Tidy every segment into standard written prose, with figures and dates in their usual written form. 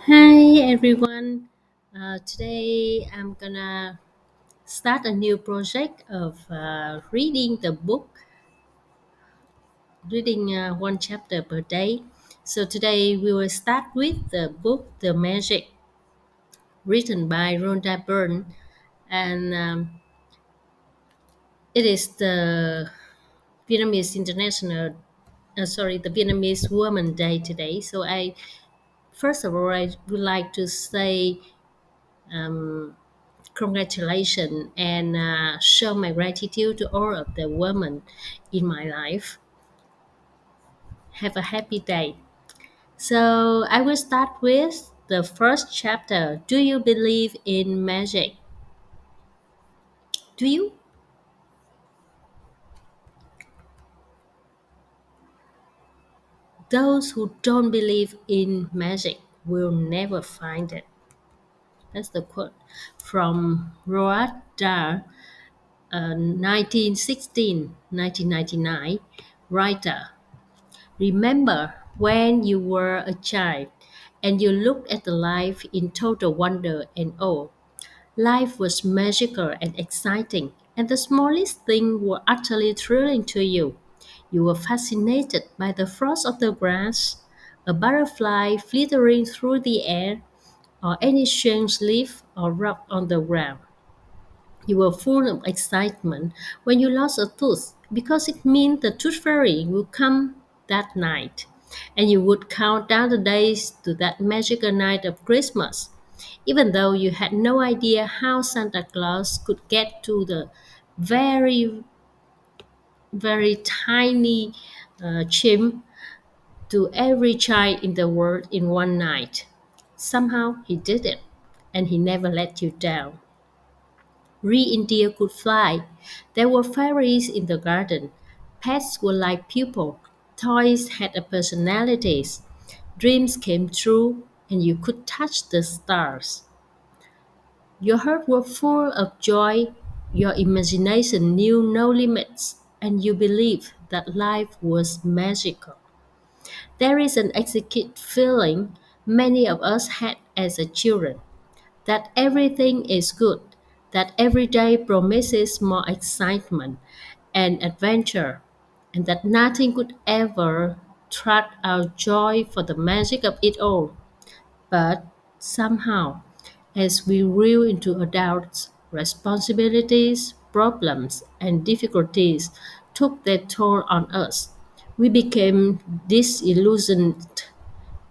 Hi everyone. Today I'm gonna start a new project of reading the book, reading one chapter per day. So today we will start with the book The Magic, written by Rhonda Byrne, and it is the Vietnamese International. The Vietnamese Woman Day today. So I first of all I would like to say um, congratulations and show my gratitude to all of the women in my life. Have a happy day. So I will start with the first chapter. Do you believe in magic? Do you? Those who don't believe in magic will never find it. That's the quote from Roald Dahl, 1999 writer. Remember when you were a child and you looked at the life in total wonder and awe. Life was magical and exciting, and the smallest things were utterly thrilling to you. You were fascinated by the frost of the grass, a butterfly flittering through the air, or any strange leaf or rock on the ground. You were full of excitement when you lost a tooth because it meant the tooth fairy would come that night. And you would count down the days to that magical night of Christmas, even though you had no idea how Santa Claus could get to the very, very tiny chimp to every child in the world in one night. Somehow he did it, and he never let you down. Reindeer could fly. There were fairies in the garden. Pets were like people. Toys had a personalities. Dreams came true, and you could touch the stars. Your heart was full of joy. Your imagination knew no limits, and you believed that life was magical. There is an exquisite feeling many of us had as a children that everything is good, that every day promises more excitement and adventure, and that nothing could ever thwart our joy for the magic of it all. But somehow, as we grew into adults, responsibilities, problems, and difficulties took their toll on us. We became disillusioned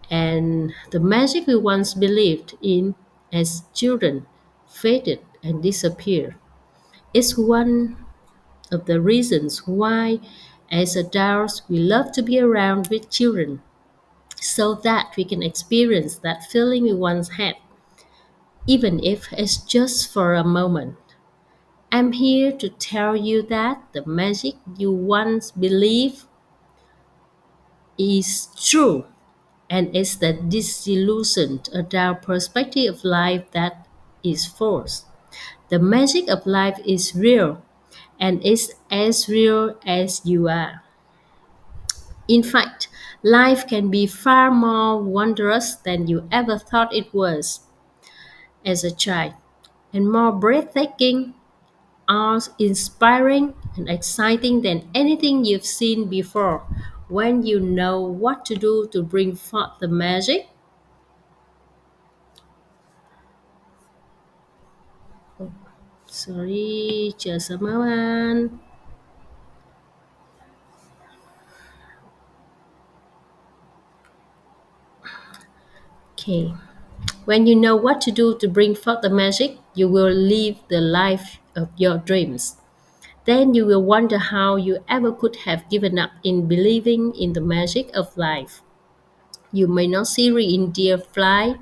and the magic we once believed in as children faded and disappeared. It's one of the reasons why, as adults, we love to be around with children so that we can experience that feeling we once had, even if it's just for a moment. I'm here to tell you that the magic you once believed is true. And it's the disillusioned adult perspective of life that is false. The magic of life is real, and is as real as you are. In fact, life can be far more wondrous than you ever thought it was as a child, and more breathtaking, awe-inspiring, and exciting than anything you've seen before. When you know what to do to bring forth the magic, sorry, just a moment. Okay. When you know what to do to bring forth the magic, you will live the life of your dreams. Then you will wonder how you ever could have given up in believing in the magic of life. You may not see reindeer fly,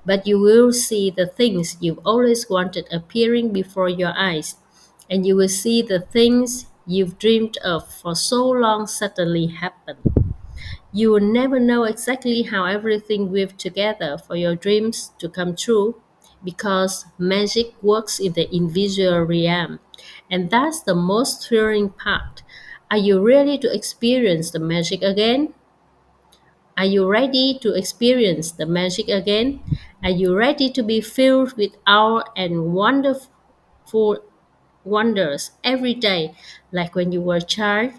but you will see the things you've always wanted appearing before your eyes, and you will see the things you've dreamed of for so long suddenly happen. You will never know exactly how everything weaves together for your dreams to come true because magic works in the invisible realm. And that's the most thrilling part. Are you ready to experience the magic again? Are you ready to experience the magic again? Are you ready to be filled with awe and wonderful wonders every day, like when you were a child?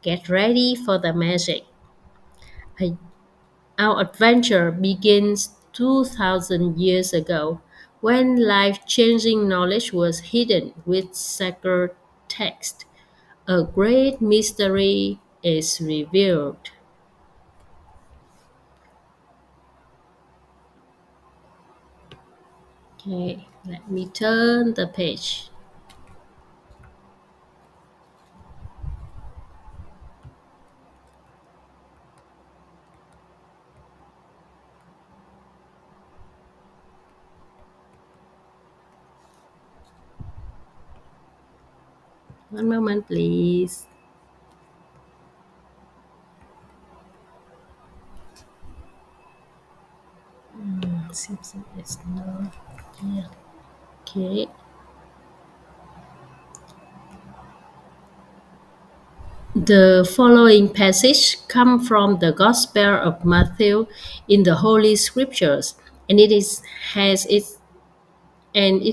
Get ready for the magic. I- Our adventure begins 2,000 years ago when life changing knowledge was hidden with sacred text. A great mystery is revealed. Okay, let me turn the page. One moment, please. Seems like it's not here. Okay. The following passage come from the Gospel of Matthew in the Holy Scriptures, and it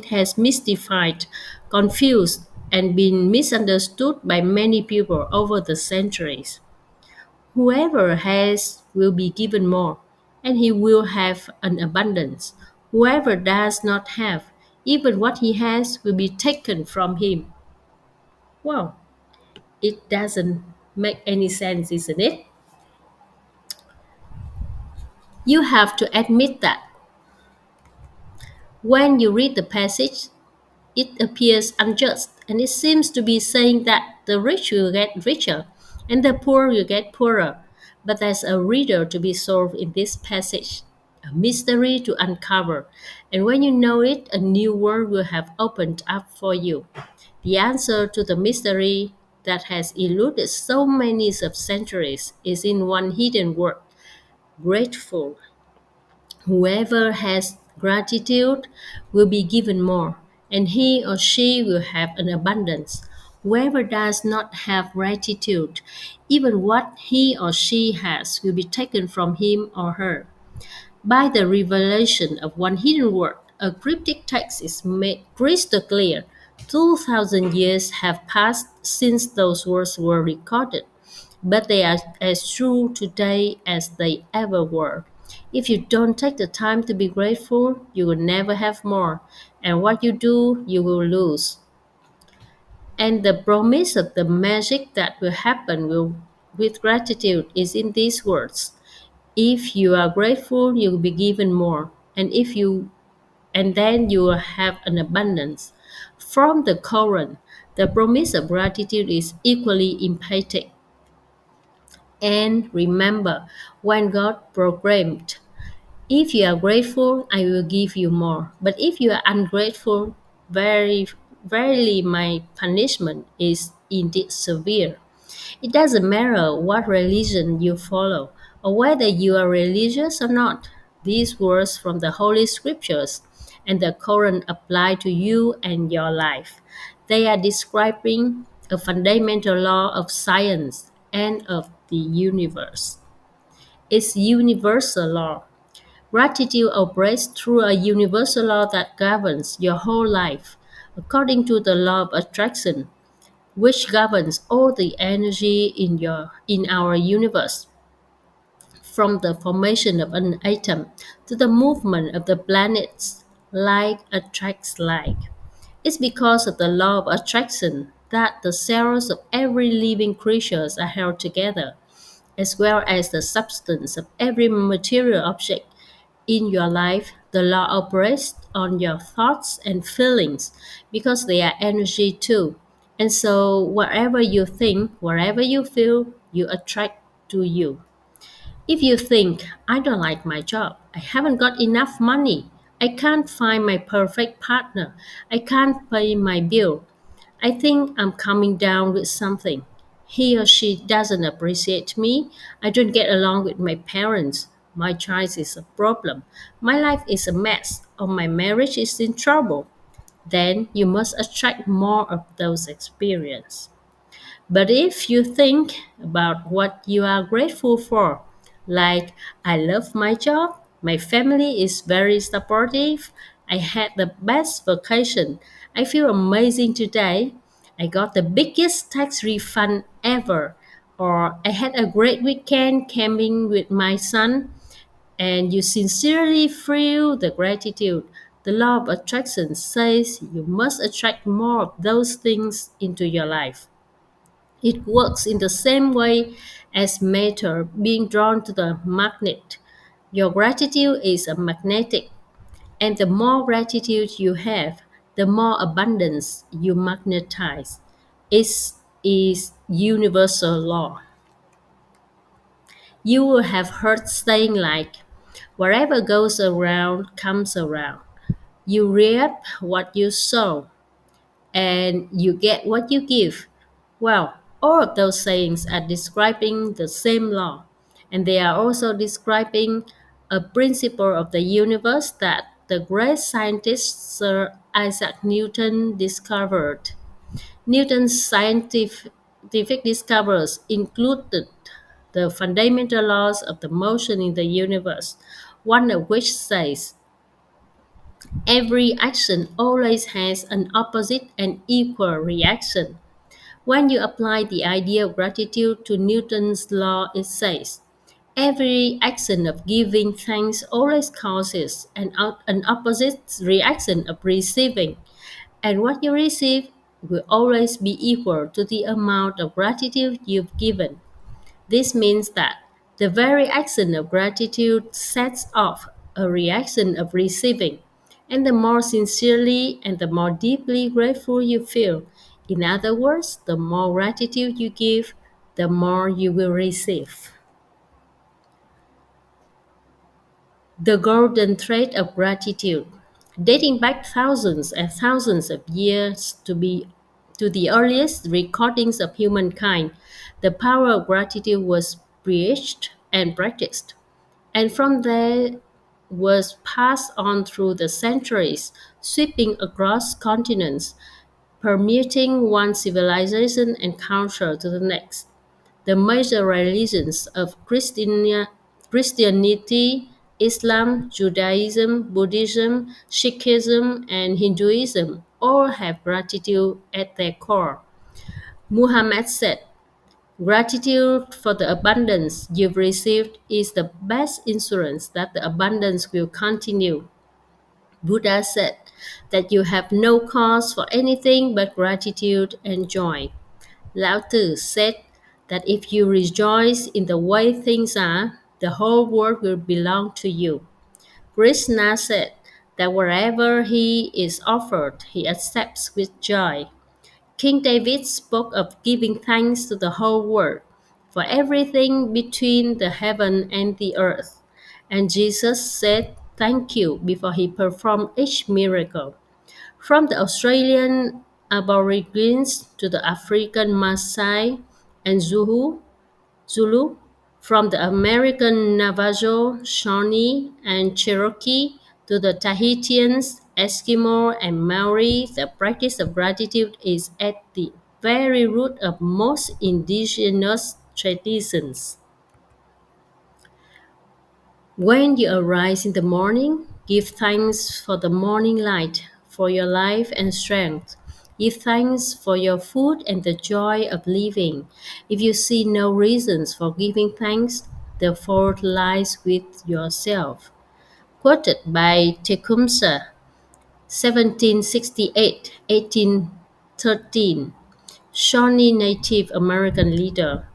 has mystified, confused, and been misunderstood by many people over the centuries. Whoever has will be given more, and he will have an abundance. Whoever does not have, even what he has will be taken from him. Wow, it doesn't make any sense, isn't it? You have to admit that when you read the passage, it appears unjust, and it seems to be saying that the rich will get richer and the poor will get poorer. But there's a riddle to be solved in this passage, a mystery to uncover. And when you know it, a new world will have opened up for you. The answer to the mystery that has eluded so many of centuries is in one hidden word: grateful. Whoever has gratitude will be given more, and he or she will have an abundance. Whoever does not have gratitude, even what he or she has will be taken from him or her. By the revelation of one hidden word, a cryptic text is made crystal clear. 2,000 years have passed since those words were recorded, but they are as true today as they ever were. If you don't take the time to be grateful, you will never have more, and what you do, you will lose. And the promise of the magic that will happen with gratitude is in these words. If you are grateful, you will be given more, and then you will have an abundance. From the Quran, the promise of gratitude is equally emphatic. And remember, when God proclaimed, if you are grateful, I will give you more. But if you are ungrateful, very verily my punishment is indeed severe. It doesn't matter what religion you follow or whether you are religious or not. These words from the Holy Scriptures and the Quran apply to you and your life. They are describing a fundamental law of science and of the universe. It's universal law. Gratitude operates through a universal law that governs your whole life. According to the law of attraction, which governs all the energy in our universe, from the formation of an atom to the movement of the planets, like attracts like. It's because of the law of attraction that the cells of every living creature are held together, as well as the substance of every material object in your life. The law operates on your thoughts and feelings because they are energy too. And so, whatever you think, whatever you feel, you attract to you. If you think, I don't like my job, I haven't got enough money, I can't find my perfect partner, I can't pay my bill, I think I'm coming down with something. He or she doesn't appreciate me. I don't get along with my parents. My child is a problem. My life is a mess. Or my marriage is in trouble. Then you must attract more of those experiences. But if you think about what you are grateful for, Like, I love my job, my family is very supportive, I had the best vacation, I feel amazing today, I got the biggest tax refund ever, or I had a great weekend camping with my son, and you sincerely feel the gratitude. The law of attraction says you must attract more of those things into your life. It works in the same way as matter being drawn to the magnet. Your gratitude is a magnetic, and the more gratitude you have, the more abundance you magnetize. It is universal law. You will have heard saying like, whatever goes around comes around. You reap what you sow, and you get what you give. Well, all of those sayings are describing the same law, and they are also describing a principle of the universe that the great scientist Sir Isaac Newton discovered. Newton's scientific discoveries included the fundamental laws of the motion in the universe, one of which says every action always has an opposite and equal reaction. When you apply the idea of gratitude to Newton's law, it says, every action of giving thanks always causes an opposite reaction of receiving, and what you receive will always be equal to the amount of gratitude you've given. This means that the very action of gratitude sets off a reaction of receiving, and the more sincerely and the more deeply grateful you feel, in other words, the more gratitude you give, the more you will receive. The golden thread of gratitude, dating back thousands and thousands of years to the earliest recordings of humankind, the power of gratitude was preached and practiced, and from there was passed on through the centuries, sweeping across continents, permeating one civilization and culture to the next. The major religions of Christianity, Islam, Judaism, Buddhism, Sikhism, and Hinduism all have gratitude at their core. Muhammad said, gratitude for the abundance you've received is the best insurance that the abundance will continue. Buddha said that you have no cause for anything but gratitude and joy. Lao Tzu said that if you rejoice in the way things are, the whole world will belong to you. Krishna said that wherever he is offered, he accepts with joy. King David spoke of giving thanks to the whole world for everything between the heaven and the earth. And Jesus said thank you before he performed each miracle. From the Australian Aborigines to the African Maasai and Zulu, from the American Navajo, Shawnee, and Cherokee to the Tahitians, Eskimo, and Maori, the practice of gratitude is at the very root of most indigenous traditions. When you arise in the morning, give thanks for the morning light, for your life and strength. Give thanks for your food and the joy of living. If you see no reasons for giving thanks, the fault lies with yourself. Quoted by Tecumseh, 1768 1813, Shawnee Native American leader.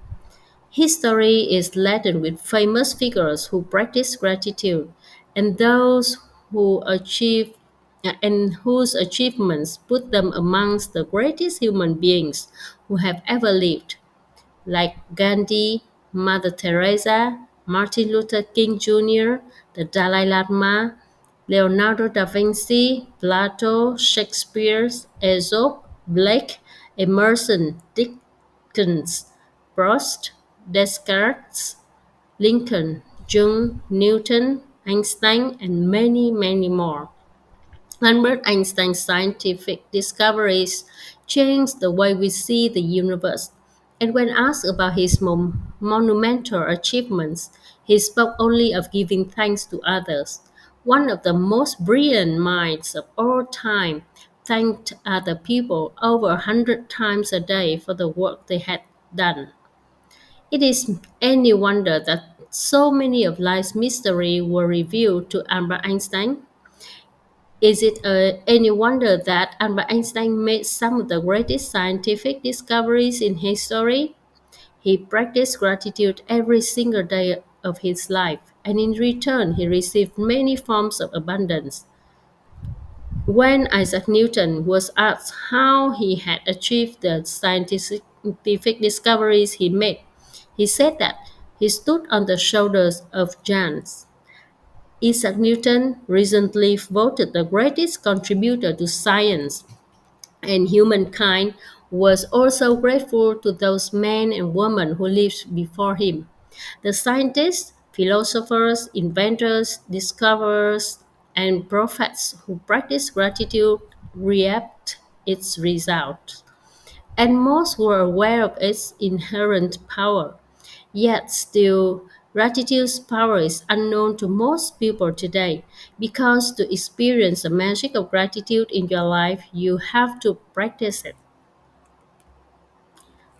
History is laden with famous figures who practice gratitude and those who achieve and whose achievements put them amongst the greatest human beings who have ever lived, like Gandhi, Mother Teresa, Martin Luther King Jr., the Dalai Lama, Leonardo da Vinci, Plato, Shakespeare, Aesop, Blake, Emerson, Dickens, Proust, Descartes, Lincoln, Jung, Newton, Einstein, and many, many more. Albert Einstein's scientific discoveries changed the way we see the universe. And when asked about his monumental achievements, he spoke only of giving thanks to others. One of the most brilliant minds of all time thanked other people over 100 times a day for the work they had done. It is any wonder that so many of life's mysteries were revealed to Albert Einstein. Is it any wonder that Albert Einstein made some of the greatest scientific discoveries in history? He practiced gratitude every single day of his life, and in return, he received many forms of abundance. When Isaac Newton was asked how he had achieved the scientific discoveries he made, he said that he stood on the shoulders of giants. Isaac Newton recently voted the greatest contributor to science, and humankind was also grateful to those men and women who lived before him. The scientists, philosophers, inventors, discoverers, and prophets who practice gratitude reaped its result, and most were aware of its inherent power. Yet still, gratitude's power is unknown to most people today because to experience the magic of gratitude in your life, you have to practice it.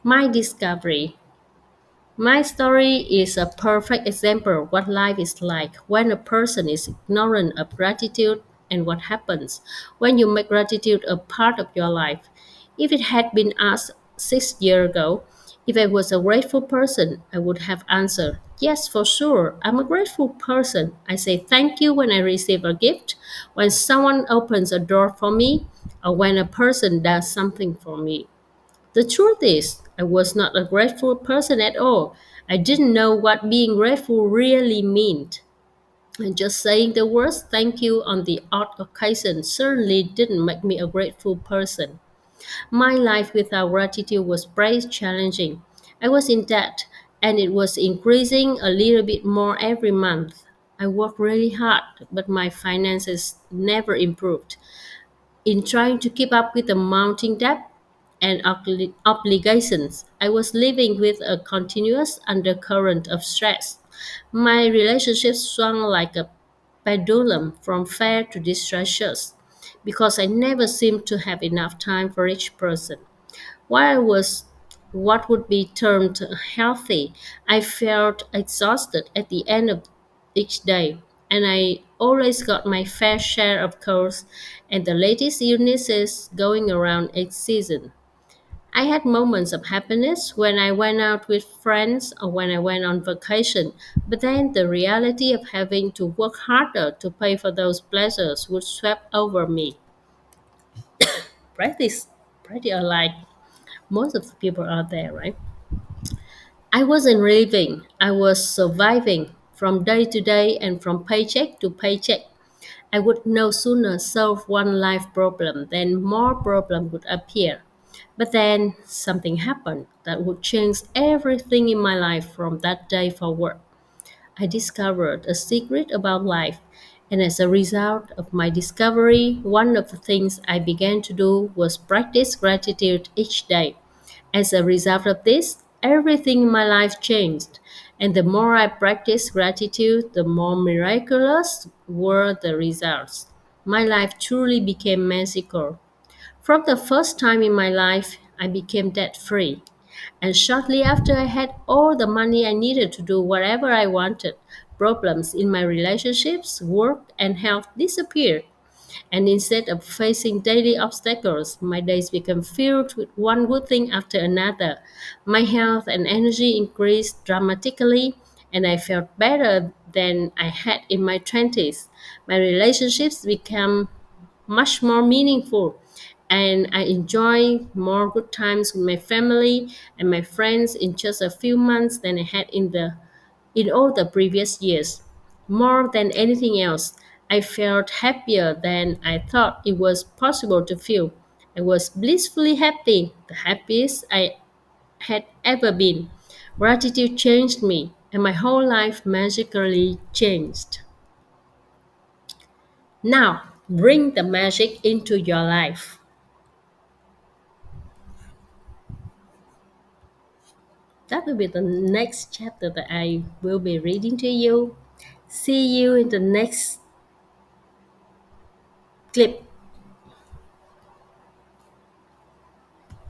My discovery. My story is a perfect example of what life is like when a person is ignorant of gratitude and what happens when you make gratitude a part of your life. If it had been asked 6 years ago, if I was a grateful person, I would have answered, yes, for sure, I'm a grateful person. I say thank you when I receive a gift, when someone opens a door for me, or when a person does something for me. The truth is, I was not a grateful person at all. I didn't know what being grateful really meant. And just saying the words thank you on the odd occasion certainly didn't make me a grateful person. My life without gratitude was very challenging. I was in debt, and it was increasing a little bit more every month. I worked really hard, but my finances never improved. In trying to keep up with the mounting debt and obligations, I was living with a continuous undercurrent of stress. My relationships swung like a pendulum from fair to disastrous because I never seemed to have enough time for each person. While I was what would be termed healthy, I felt exhausted at the end of each day, and I always got my fair share of colds and the latest illnesses going around each season. I had moments of happiness when I went out with friends or when I went on vacation, but then the reality of having to work harder to pay for those pleasures would sweep over me. Practice pretty alike most of the people out there, right? I wasn't living, I was surviving from day to day and from paycheck to paycheck. I would no sooner solve one life problem than more problems would appear. But then something happened that would change everything in my life from that day forward. I discovered a secret about life, and as a result of my discovery, one of the things I began to do was practice gratitude each day. As a result of this, everything in my life changed, and the more I practiced gratitude, the more miraculous were the results. My life truly became magical. From the first time in my life, I became debt free. And shortly after I had all the money I needed to do whatever I wanted, problems in my relationships, work, and health disappeared. And instead of facing daily obstacles, my days became filled with one good thing after another. My health and energy increased dramatically, and I felt better than I had in my 20s. My relationships became much more meaningful, and I enjoy more good times with my family and my friends in just a few months than I had in all the previous years. More than anything else, I felt happier than I thought it was possible to feel. I was blissfully happy, the happiest I had ever been. Gratitude changed me, and my whole life magically changed. Now, bring the magic into your life. That will be the next chapter that I will be reading to you. See you in the next clip.